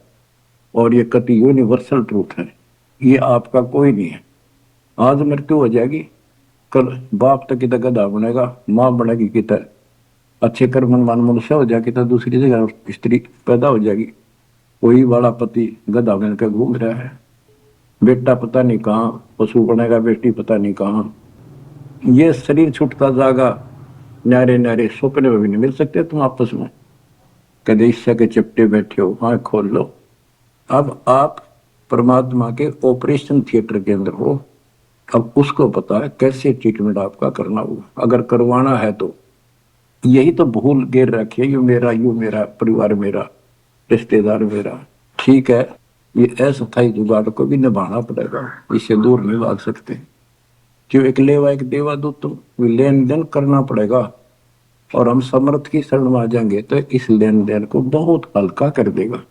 और ये कति यूनिवर्सल ट्रूथ है, ये आपका कोई नहीं है। आज मृत्यु हो जाएगी, कल बाप तक कितना गधा बनेगा, माँ बनेगी कितना अच्छे कर्म मान मनुष्य हो जाएगी, तो दूसरी जगह स्त्री पैदा हो जाएगी, वही वाला पति गधा बन के घूम रहा है, बेटा पता नहीं कहाँ पशु बनेगा, बेटी पता नहीं कहाँ। ये शरीर छूटता जाएगा, न्यारे न्यारे सपने में भी नहीं मिल सकते तुम आपस में, कदे ईर्ष्या के चिपटे बैठे हो, आंख खोल लो। अब आप परमात्मा के ऑपरेशन थिएटर के अंदर हो, अब उसको पता है कैसे ट्रीटमेंट आपका करना होगा, अगर करवाना है तो। यही तो भूल गिर रखी है, यू मेरा परिवार मेरा, रिश्तेदार मेरा, ठीक है, ये अस्थायी जुगाड़ को भी निभाना पड़ेगा, इससे दूर नहीं भाग सकते। क्यों एक लेवा एक देवा दो, तो लेन देन करना पड़ेगा, और हम समर्थ की शरण में आ जाएंगे तो इस लेन देन को बहुत हल्का कर देगा,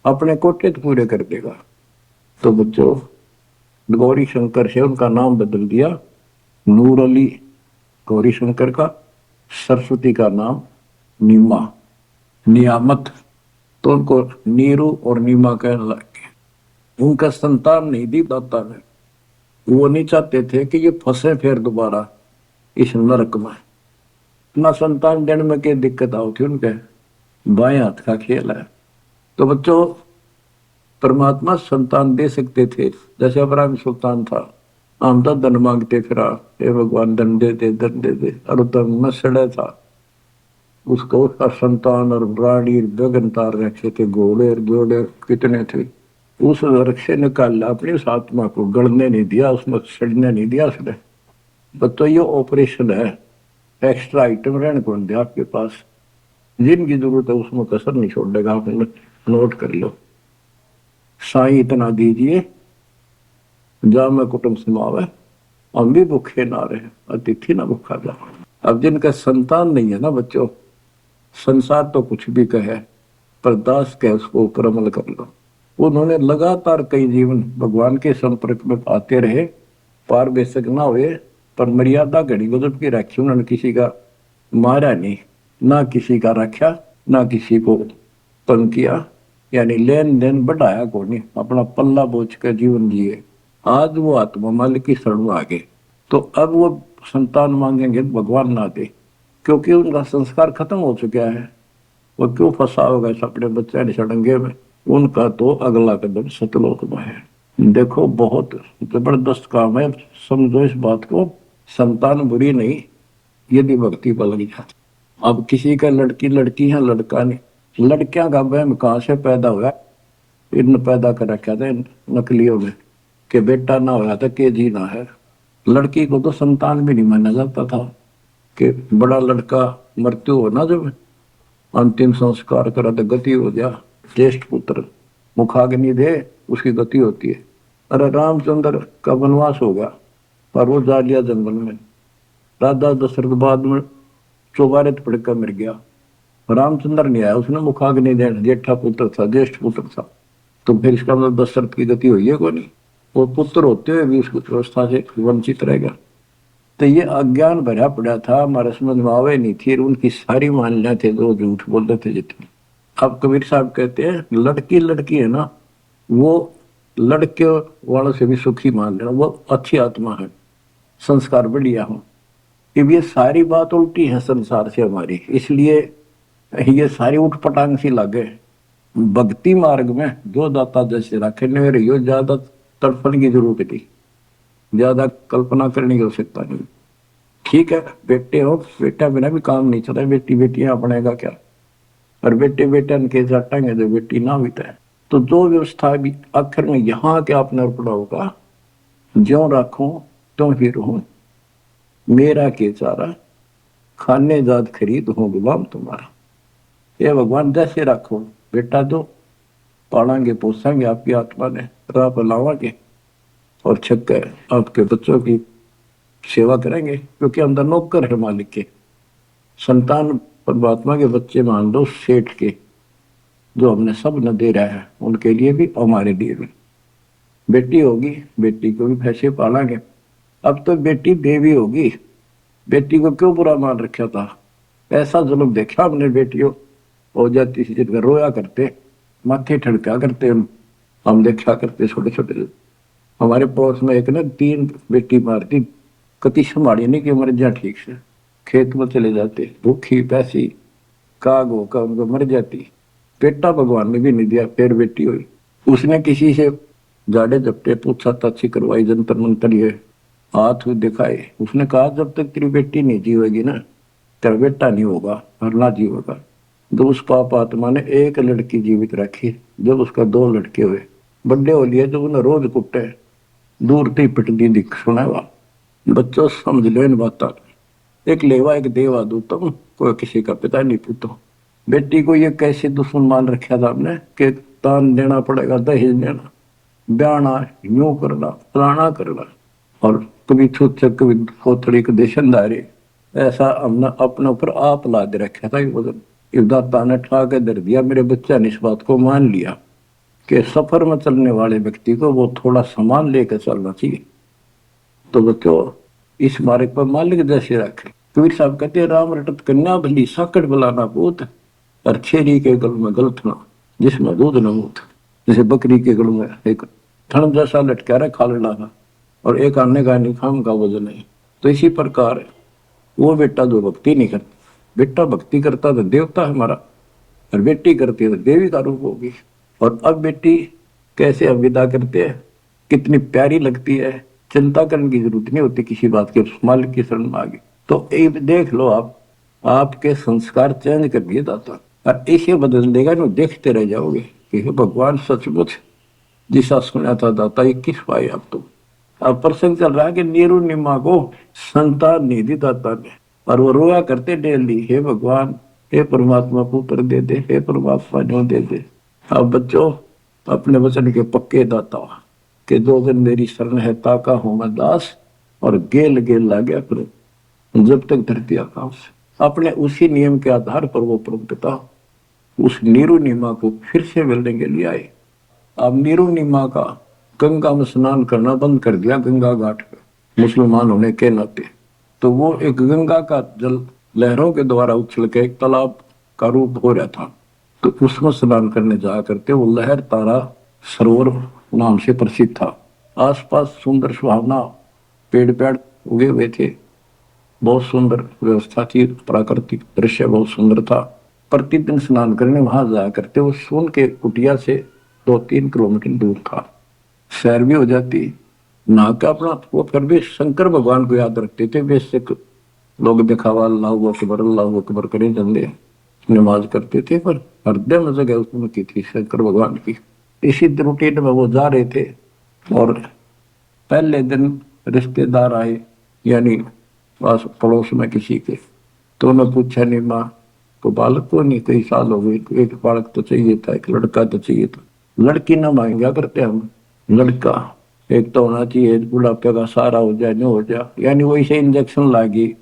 अपने कोटे तो पूरे कर देगा। तो बच्चों गौरी शंकर से उनका नाम बदल दिया, नूर अली गौरी शंकर का, सरस्वती का नाम नीमा, नियामत, तो उनको नीरू और नीमा कहने लगे। उनका संतान नहीं दी दाता ने, वो नहीं चाहते थे कि ये फंसे फिर दोबारा इस नरक में, ना संतान देने में क्या दिक्कत आओ थी उनके, बाएं हाथ का खेल है। तो बच्चों परमात्मा संतान दे सकते थे, जैसे अब्राहम सुल्तान था, हम तो धन मांगते फिरा, हे भगवान धन दे दे धन दे दे, और धन में सड़े था, उसको उसका संतान और गाड़ी गगन तार रखे थे, घोड़े घोड़े कितने थे, उस नरक से निकाला अपनी उस आत्मा को, गड़ने नहीं दिया उसमें, सड़ने नहीं दिया उसने। बच्चों ये ऑपरेशन है, एक्स्ट्रा आइटम रहने को दिया आपके पास, जिनकी जरूरत है उसमें कसर नहीं छोड़ेगा, आप नोट कर लो। साईं इतना दीजिए जा मैं कुटुंब समावे, हम भी भूखे ना रहे, अतिथि ना भूखा जा। अब जिनका संतान नहीं है ना बच्चों, संसार तो कुछ भी कहे, पर दास के उसको ऊपर अमल कर लो। उन्होंने लगातार कई जीवन भगवान के संपर्क में आते रहे, पार बेशक ना हुए, पर मर्यादा घड़ी गजब की रखी उन्होंने। किसी का मारा नहीं, ना किसी का रखा, ना किसी को तंग किया, यानी लेन देन बढ़ाया को नहीं, अपना पल्ला बोझ कर जीवन जिए। आज वो आत्मा मालिक की शरण में आ गए, तो अब वो संतान मांगेंगे तो भगवान ना दे, क्योंकि उनका संस्कार खत्म हो चुका है। वो क्यों फंसा होगा इस अपने बच्चे सड़ंगे में। उनका तो अगला कदम सतलोक में है। देखो बहुत जबरदस्त काम है, समझो इस बात को। संतान बुरी नहीं, यदि भक्ति पर लग जाती। अब किसी का लड़की लड़की है, लड़का नहीं। लड़कियां का वहम कहां से पैदा हुआ, इन पैदा कर रखा था नकलियों में कि बेटा ना होया था के जी ना है। लड़की को तो संतान भी नहीं माना जाता था कि बड़ा लड़का मृत्यु हो ना, जब अंतिम संस्कार करा तो गति हो जा, ज्येष्ठ पुत्र मुखाग्नि दे, उसकी गति होती है। अरे रामचंद्र का वनवास हो गया, पर वो जा लिया जंगल में। राजा दशरथ बाद में चौबारे पड़कर मर गया, रामचंद्र नहीं आया, उसने मुखाग्नि देना, जेठा पुत्र था, ज्येष्ठ पुत्र था। तो फिर इसका मतलब दशरथ की गति हुई है को नहीं, वो पुत्र होते हुए भी उसकी व्यवस्था से वंचित रहेगा। तो ये अज्ञान भरा पड़ा था, हमारे समझ में आवे नहीं थी, उनकी सारी मान्यता थे, जो झूठ बोलते थे जितने। अब कबीर साहब कहते हैं लड़की लड़की है ना, वो लड़के वालों से भी सुखी मान लेना, वो अच्छी आत्मा है, संस्कार बढ़िया हो। अब ये सारी बात उल्टी है संसार से हमारी, इसलिए ये सारी उठपटांग सी लागे। भक्ति मार्ग में जो दाता जैसे रखने में रही हो, ज्यादा तड़पण की जरूरत नहीं, ज्यादा कल्पना करने की आवश्यकता नहीं। ठीक है, बेटे हो, बेटा बिना भी काम नहीं चला, बेटी बेटियां अपनेगा क्या, और बेटे बेटा के जाटेंगे जो बेटी ना भी है। तो जो व्यवस्था भी आखिर में यहाँ के आपने पड़ा होगा, ज्यो रखो त्यों ही रहूं, मेरा के चारा खाने जात खरीद हो गुलाम तुम्हारा। ये भगवान जैसे रखो, बेटा दो, पालेंगे पोसेंगे, आपकी आत्मा ने राह पर लावांगे, और छक्के आपके बच्चों की सेवा करेंगे, क्योंकि अंदर नौकर है मालिक के। संतान परमात्मा के बच्चे मान लो, सेठ के, जो हमने सब न दे रहा है, उनके लिए भी हमारे लिए भी। बेटी होगी, बेटी को भी पैसे पालेंगे। अब तो बेटी देवी होगी, बेटी को क्यों बुरा मान रखा था, ऐसा जुल्म देखा हमने। बेटियों हो जाती थी जिनका रोया करते, माथे ठड़का करते, हम देखा करते छोटे छोटे। हमारे पड़ोस में एक ने 3 बेटी मारती, कति संभाली नहीं कि मर जा, ठीक से खेत में चले जाते, भूखी पैसी काग होकर उनको मर जाती। बेटा भगवान ने भी नहीं दिया, फिर बेटी हुई। उसने किसी से जाड़े जपटे पूछा, ताछी करवाई, जंतर मंतर ये हाथ दिखाए, उसने कहा जब तक तेरी बेटी नहीं जीवेगी ना, तेरा बेटा नहीं होगा और ना जीवेगा। तो उस पाप आत्मा ने एक लड़की जीवित रखी, जब उसका 2 लड़के हुए, बड़े हो लिए, जब उन्हें रोज कुटे, दूर थी पिटती दिख सुनावा। बच्चों समझ लो इन बात, एक लेवा एक देवा दू, तुम कोई किसी का पिता नहीं पूतो। बेटी को ये कैसे दुश्मन मान रखा था आपने कि तान देना पड़ेगा, दहेज देना, ब्याना, यूं करना, फलाना करना, और कभी छूत कभी खोतड़ी के देशनदारी, ऐसा हमने अपने ऊपर आप ला दे रखा था। दाता ने ठा के दर दिया, मेरे बच्चा ने इस बात को मान लिया कि सफर में चलने वाले व्यक्ति को वो थोड़ा सामान लेकर चलना चाहिए। तो बच्चों इस मार्ग पर मालिक जैसे रखे। कबीर साहब कहते हैं राम रटत कन्या भली, साकट बुलाना पूत, और छेरी के गल में गलथना जिसमें दूध न मूत। जैसे बकरी के गल में एक थन जैसा लटका रहा खालड़ा का, और एक आने का निखाम का वजन है। तो इसी प्रकार वो बेटा जो भक्ति नहीं करता, बेटा भक्ति करता तो देवता हमारा, और बेटी करती है तो देवी का रूप होगी। और अब बेटी कैसे अब विदा करते हैं, कितनी प्यारी लगती है, चिंता करने की जरूरत नहीं होती किसी बात के, मालिक की शरण में आ गई। तो एक देख लो आप, आपके संस्कार चेंज कर दिए दाता, और इसे बदल देगा ना, देखते रह जाओगे कि भगवान सचमुच जिसा सुना था दाता 21 पाए। अब तो अब प्रसंग चल रहा है कि नीरू निमा को संतान नहीं दी दाता ने, और वो रोया करते डेली, हे भगवान, हे परमात्मा पुत्र दे दे, हे परमात्मा जो दे दे। अब बच्चों अपने वचन के पक्के दाता, कि दो दिन मेरी शरण है ताका हूं मैं दास, और गेल गेल ला गया प्रभु जब तक धरती आकाश। अपने उसी नियम के आधार पर वो प्रभु पिता उस नीरू नीमा को फिर से मिलने के लिए आए। अब नीरू नीमा का गंगा में स्नान करना बंद कर दिया गंगा घाट पे मुसलमान होने के नाते। तो वो एक गंगा का जल लहरों के द्वारा उछल के एक तालाब का रूप हो रहा था। तो उसमें स्नान करने जाया करते। वो लहर तारा सरोवर नाम से प्रसिद्ध था। आसपास सुंदर सुहावना पेड़ पेड़ उगे हुए थे, बहुत सुंदर व्यवस्था थी, प्राकृतिक दृश्य बहुत सुंदर था। प्रतिदिन स्नान करने वहां जाया करते। वो सोन के कुटिया से 2-3 किलोमीटर दूर था। सैर भी हो जाती, ना का अपना वो फिर भी शंकर भगवान को याद रखते थे। बेशक लोग दिखावा अल्लाह अकबर करे जंदे नमाज करते थे, पर हृदय में जगह उसमें की थी शंकर भगवान की। इसी रूटीन में वो जा रहे थे और पहले दिन रिश्तेदार आए, यानी पास पड़ोस में किसी के। तो उन्होंने पूछा नहीं माँ को बालक को नहीं, कई साल हो गए, एक बालक तो चाहिए था, एक लड़का तो चाहिए था। लड़की ना मांगा करते हम, लड़का एक तो होना चाहिए, बुढ़ापे का सारा हो जाए न हो जाए। यानी वही से इंजेक्शन लागी,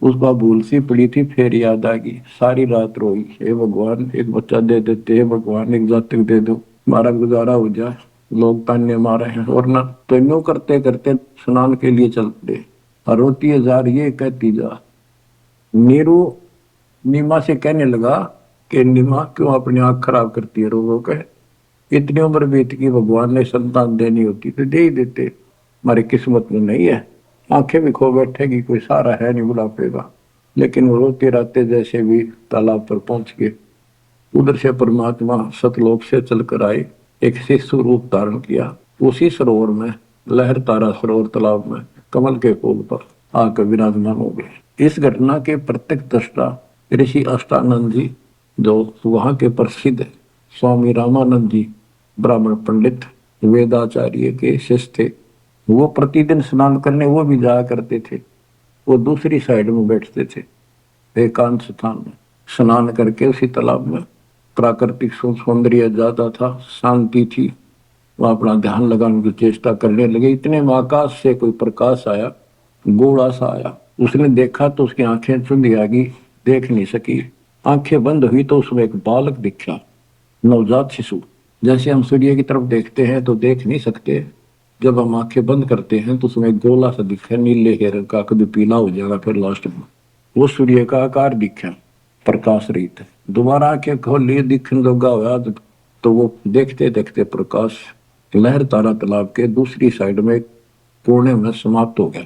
उसका भूल सी पड़ी थी, फिर याद आ गई, सारी रात रोई, हे भगवान एक बच्चा दे देते, हे भगवान एक जातक दे दो, हमारा गुजारा हो जाए, लोग ताने मारे हैं। और ना तो नो करते करते स्नान के लिए चल पड़े। और रोती है जा रही है, कहती जा। नीरू नीमा से कहने लगा कि नीमा क्यों अपनी आंख खराब करती है रोगों के, इतनी उम्र बीत की, भगवान ने संतान देनी होती तो दे ही देते, हमारी किस्मत में नहीं है, आंखें भी खो बैठेगी, कोई सहारा है नहीं बुढ़ापे का। लेकिन वो रोते रहते जैसे भी तालाब पर पहुंच गए। उधर से परमात्मा सतलोक से चलकर आए, एक शिशु रूप धारण किया। उसी सरोवर में लहर तारा सरोवर तालाब में कमल के फूल पर आकर विराजमान हो गए। इस घटना के प्रत्यक्ष दृष्टा ऋषि अष्टानंद जी, जो वहां के प्रसिद्ध स्वामी रामानंद जी ब्राह्मण पंडित वेदाचार्य के शिष्य थे, वो प्रतिदिन स्नान करने वो भी जाया करते थे। वो दूसरी साइड में बैठते थे एकांत स्थान में, स्नान करके उसी तालाब में। प्राकृतिक सौंदर्य ज्यादा था, शांति थी, वो अपना ध्यान लगाने की चेष्टा करने लगे। इतने में आकाश से कोई प्रकाश आया, गोला सा आया। उसने देखा तो उसकी आंखें चुंधी आ गई, देख नहीं सकी। आंखें बंद हुई तो उसमें एक बालक दिखा, नवजात शिशु। जैसे हम सूर्य की तरफ देखते हैं तो देख नहीं सकते, जब हम आंखें बंद करते हैं तो उसमें गोला सा दिखा, नीले के रंग का, कभी पीला हो जाएगा फिर लास्ट में। वो सूर्य का आकार दिखा, प्रकाश रहित। दोबारा आंखें खोल लिए, दिखने लगा हुआ तो वो देखते देखते प्रकाश लहर तारा तालाब के दूसरी साइड में कोने में समाप्त हो गया।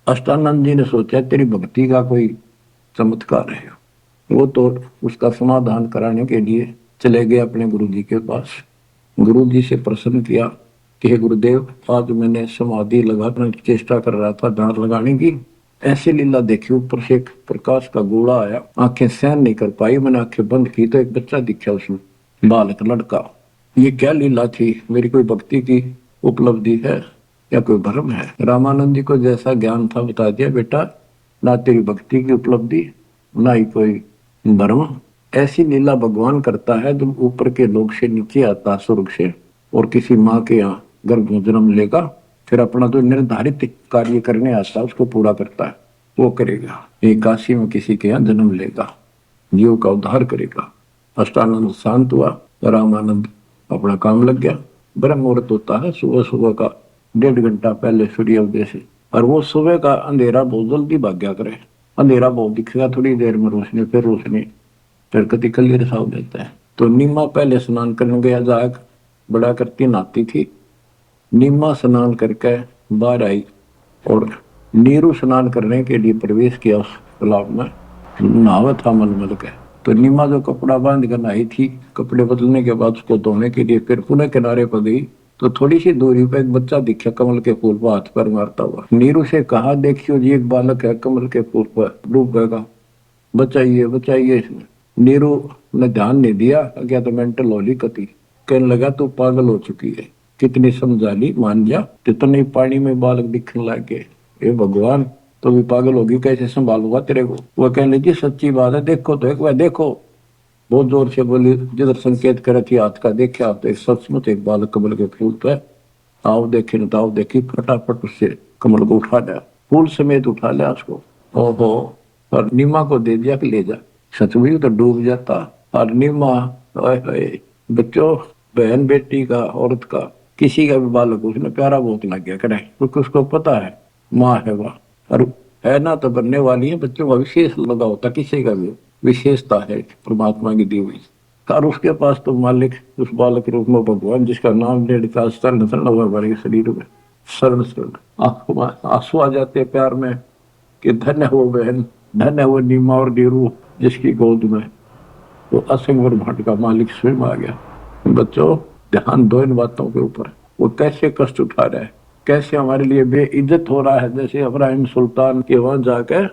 अष्टानंद जी ने सोचा तेरी भक्ति का कोई चमत्कार है। वो तो उसका समाधान कराने के लिए चले गए अपने गुरु जी के पास। गुरु जी से प्रश्न किया कि हे गुरुदेव, आज मैंने समाधि लगाने की चेष्टा कर रहा था, दांत लगाने की, ऐसे लीला देखी, ऊपर से एक प्रकाश का गोला आया, आंखें सहन नहीं कर पाई, मैंने आंखें बंद की तो एक बच्चा दिखा उसमें, बालक लड़का। ये क्या लीला थी, मेरी कोई भक्ति की उपलब्धि है या कोई भ्रम है? रामानंद जी को जैसा ज्ञान था बता दिया, बेटा ना तेरी भक्ति की उपलब्धि ना ही कोई भ्रम। ऐसी लीला भगवान करता है जब ऊपर के लोग से नीचे आता स्वर्ग से और किसी माँ के यहाँ गर्भ में जन्म लेगा, फिर अपना जो निर्धारित कार्य करने आता है उसको पूरा करता है, वो करेगा। एक काशी में किसी के यहाँ जन्म लेगा, जीव का उद्धार करेगा। अष्टानंद शांत हुआ, रामानंद अपना काम लग गया। ब्रह्म मुहूर्त होता है सुबह सुबह का 1.5 घंटा पहले सूर्योदय से, और वो सुबह का अंधेरा बहुत जल्दी भाग गया करे। अंधेरा बहुत दिखेगा, थोड़ी देर में रोशनी, फिर रोशनी, फिर कति क्लियर सा हो जाता है। तो नीमा पहले स्नान करने गया, जाग बड़ा करती नहाती थी। नीमा स्नान करके बाहर आई और नीरू स्नान करने के लिए प्रवेश किया उस तालाब में। नहावा था मलमल के। तो नीमा जो कपड़ा बांध कर नहाई थी, कपड़े बदलने के बाद उसको धोने के लिए फिर पुनः किनारे पर गई तो थोड़ी सी दूरी पर एक बच्चा दिखा कमल के फूल पर हाथ पर मारता हुआ। नीरू से कहा, देखियो जी एक बालक है कमल के फूल पर डूब गएगा, बचाइए बचाइए। इसने नीरू ने ध्यान नहीं दिया, क्या तो मेंटल होली कती, कहने लगा तू पागल हो चुकी है, कितनी समझा ली, मान जा, कितने पानी में बालक दिखने लग गए, हे भगवान तो भी पागल होगी, कैसे संभालूंगा तेरे को? वह कहने लगी सच्ची बात है, देखो तो एक बार देखो। बहुत जोर से बोली, जिधर संकेत करे थी हाथ का, देखा तो एक सचमुच एक बालक कमल के फूल पे आओ देखे न ताओ देखी, फटाफट उससे कमल को उठा लिया, फूल समेत उठा लिया उसको। ओहो, और नीमा को दे दिया कि ले जा। सचमुच तो डूब जाता। और नीमा, ओए होए बच्चों, बहन बेटी का, औरत का, किसी का भी बालक उसने प्यारा बहुत लग गया करे, क्योंकि उसको पता है माँ है वह, और है ना तो बनने वाली है। बच्चों का विशेष लगा होता, किसी का भी विशेषता है परमात्मा की दी हुई। और उसके पास तो मालिक उस बालक के रूप में भगवान, जिसका नाम ले लिखा शरण शरण हुआ हमारे शरीर में, शरण शरण। आंसू आ जाते प्यार में कि धन्य हो बहन, धन्य हो नीमा और नीरू, जिसकी गोद में वो असंग ब्रह्मांड का मालिक स्वयं आ गया। बच्चों ध्यान दो इन बातों के ऊपर, वो कैसे कष्ट उठा रहा है, कैसे हमारे लिए बेइज्जत हो रहा है। जैसे इब्राहिम सुल्तान के वहां जाकर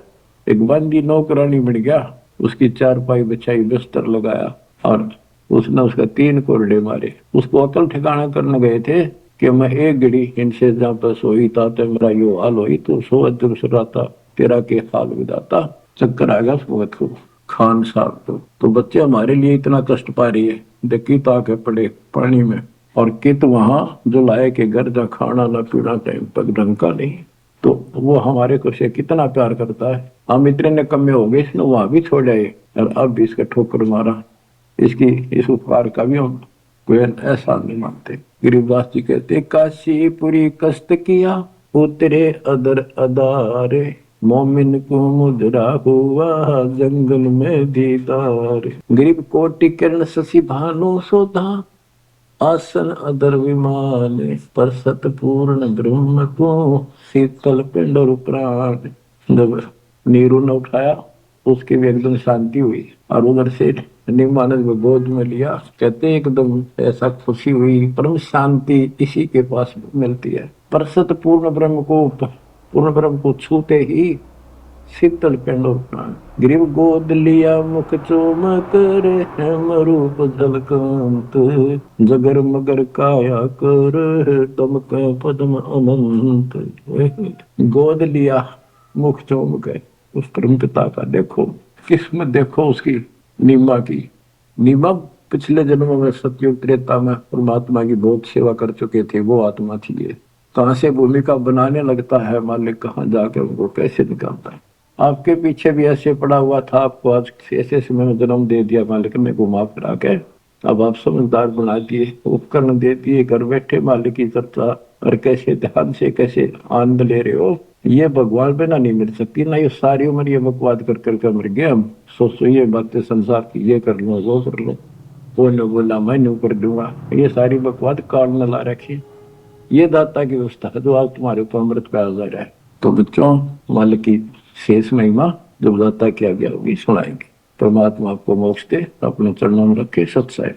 एक बंदी नौकरानी मिल गया, उसकी चारपाई बिछाई, बिस्तर लगाया, और उसने उसका 3 कोरडे मारे। उसको अकल ठिकाना करने गए थे कि मैं एक घड़ी इनसे जहाँ पर सोई था तो मेरा यो हाल हुई, तो सो अजब सुराता तेरा के हाल विदाता। चक्कर आ गया उस वक्त को खान साहब को। तो बच्चे हमारे लिए इतना कष्ट पा रही है, देखी ताके पड़े पानी में, और कित वहां जो लाए के घर जा खाना ना पीना टाइम तक ढंग का नहीं। तो वो हमारे को से कितना प्यार करता है। हम इतने निकम्मे हो गए, इसने वहां भी छोड़ आए और अब भी इसका ठोकर मारा। इसकी इस उपकार का भी हम कोई एहसान नहीं मानते। गरीबदास जी कहते, काशीपुरी कष्ट किया उतरे अदर अदारे, मोमिन को मुद्रा हुआ जंगल में दीदार। गरीब कोटि किरण शशि भानु सोधा, आसन अदर विमान, पर सतपूर्ण ब्रह्म को शीतल पिंड और प्राण। जब नीरू ने उठाया उसकी भी एकदम शांति हुई, और उधर से निमानंद को गोद में लिया। कहते एकदम ऐसा खुशी हुई, परम शांति इसी के पास मिलती है। पर सतपूर्ण ब्रह्म को, पूर्ण ब्रह्म को छूते ही शीतल पिंडो प्राण। ग्रीव गोद लिया मुख चोम कर, हेम रूप झलकांत, जगर मगर काया कर, तमक पद्म अनंत। गोद लिया मुख चोम कर उस परम पिता का। देखो किस्मत, देखो उसकी नीमा की। नीमा पिछले जन्मों में सतयुग त्रेता में परमात्मा की बहुत सेवा कर चुके थे, वो आत्मा थी ये। कहां से भूमिका बनाने लगता है मालिक, कहाँ जाकर उनको कैसे निकालता है। आपके पीछे भी ऐसे पड़ा हुआ था, आपको आज ऐसे समय में जन्म दे दिया मालिक ने घुमा फिरा के। अब आप समझदार बना दिए, उपकरण दे दिए, घर बैठे मालिक की चर्चा, और कैसे ध्यान से कैसे आनंद ले रहे हो। ये भगवान पे ना नहीं मिल सकती ना। ये सारी उम्र ये बकवाद कर करके मर गए हम। सोचो ये बातें संसार की, ये कर लो वो कर लो, वो ने बोला मैं न्यू कर दूंगा, ये सारी बकवाद कान में ला रखी। ये दाता की व्यवस्था है जो आज तुम्हारे ऊपर अमृत का आजार है। तो बच्चों मालिक की शेष महिमा जो दाता की आज्ञा होगी सुनाएंगे। परमात्मा आपको मोक्ष दे, अपने चरणों में रखे। सत्संग।